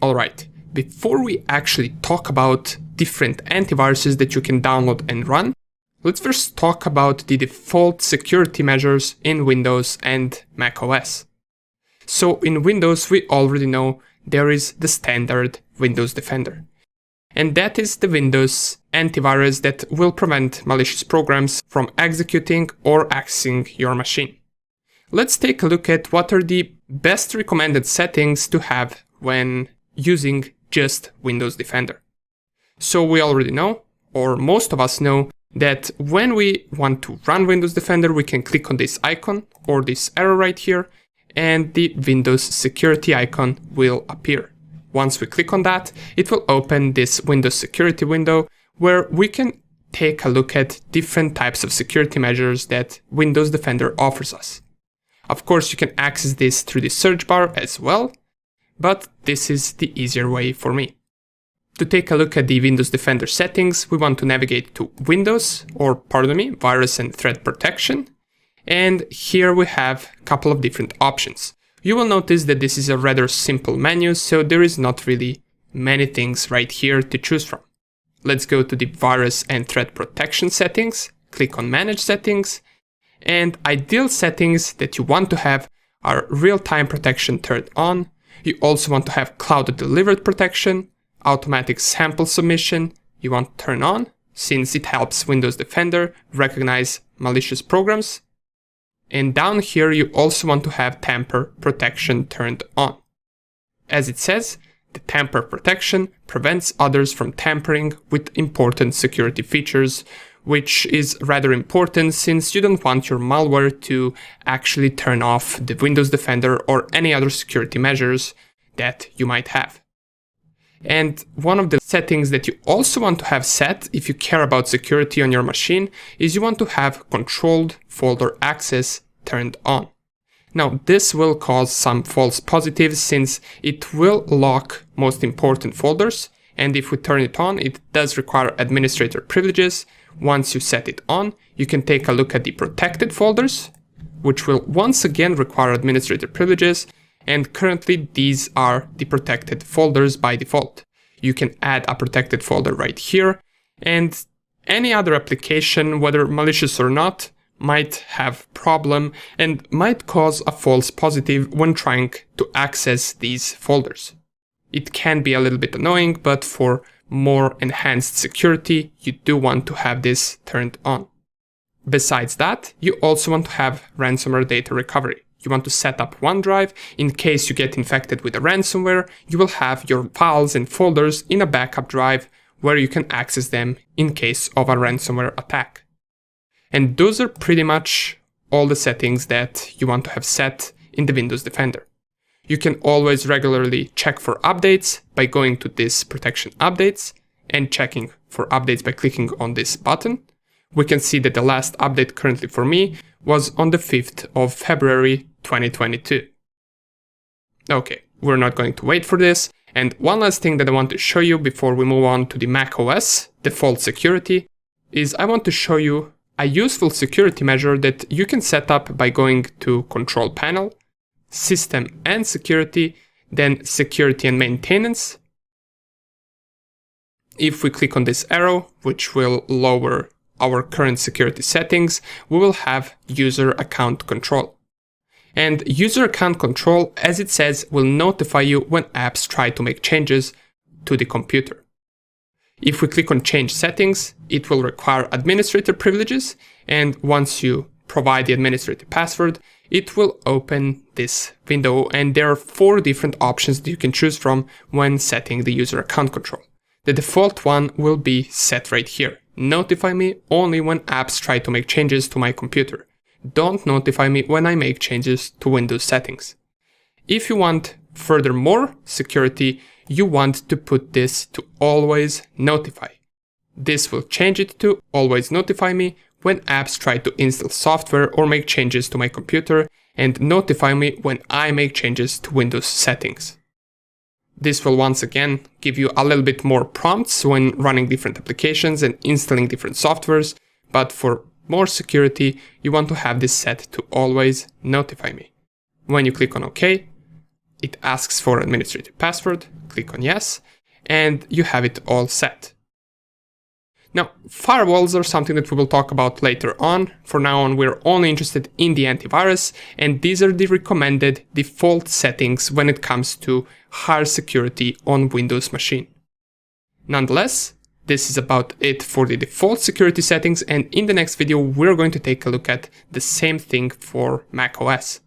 Alright, before we actually talk about different antiviruses that you can download and run, let's first talk about the default security measures in Windows and macOS. So in Windows, we already know there is the standard Windows Defender. And that is the Windows antivirus that will prevent malicious programs from executing or accessing your machine. Let's take a look at what are the best recommended settings to have when using just Windows Defender. So we already know, or most of us know, that when we want to run Windows Defender, we can click on this icon or this arrow right here, and the Windows Security icon will appear. Once we click on that, it will open this Windows Security window where we can take a look at different types of security measures that Windows Defender offers us. Of course, you can access this through the search bar as well, but this is the easier way for me. To take a look at the Windows Defender settings, we want to navigate to Windows, or pardon me, Virus and Threat Protection. And here we have a couple of different options. You will notice that this is a rather simple menu, so there is not really many things right here to choose from. Let's go to the Virus and Threat Protection settings, click on Manage Settings, and ideal settings that you want to have are real-time protection turned on. You also want to have cloud-delivered protection, automatic sample submission you want to turn on, since it helps Windows Defender recognize malicious programs. And down here, you also want to have tamper protection turned on. As it says, the tamper protection prevents others from tampering with important security features, which is rather important since you don't want your malware to actually turn off the Windows Defender or any other security measures that you might have. And one of the settings that you also want to have set if you care about security on your machine is you want to have controlled folder access turned on. Now, this will cause some false positives since it will lock most important folders, and if we turn it on, it does require administrator privileges. Once you set it on, you can take a look at the protected folders, which will once again require administrator privileges, and currently these are the protected folders by default. You can add a protected folder right here, and any other application, whether malicious or not, might have problem and might cause a false positive when trying to access these folders. It can be a little bit annoying, but for more enhanced security, you do want to have this turned on. Besides that, you also want to have ransomware data recovery. You want to set up OneDrive. In case you get infected with a ransomware, you will have your files and folders in a backup drive where you can access them in case of a ransomware attack. And those are pretty much all the settings that you want to have set in the Windows Defender. You can always regularly check for updates by going to this Protection Updates and checking for updates by clicking on this button. We can see that the last update currently for me was on the 5th of February 2022. Okay, we're not going to wait for this. And one last thing that I want to show you before we move on to the macOS default security is I want to show you a useful security measure that you can set up by going to Control Panel, System and Security, then Security and Maintenance. If we click on this arrow, which will lower our current security settings, we will have User Account Control. And User Account Control, as it says, will notify you when apps try to make changes to the computer. If we click on Change Settings, it will require administrator privileges, and once you provide the administrator password, it will open this window, and there are 4 different options that you can choose from when setting the user account control. The default one will be set right here. Notify me only when apps try to make changes to my computer. Don't notify me when I make changes to Windows settings. If you want furthermore security, you want to put this to Always Notify. This will change it to Always Notify me when apps try to install software or make changes to my computer, and notify me when I make changes to Windows settings. This will once again give you a little bit more prompts when running different applications and installing different softwares, but for more security, you want to have this set to Always Notify me. When you click on OK, it asks for administrator password, click on yes, and you have it all set. Now, firewalls are something that we will talk about later on. For now on, we're only interested in the antivirus, and these are the recommended default settings when it comes to higher security on Windows machine. Nonetheless, this is about it for the default security settings, and in the next video, we're going to take a look at the same thing for macOS.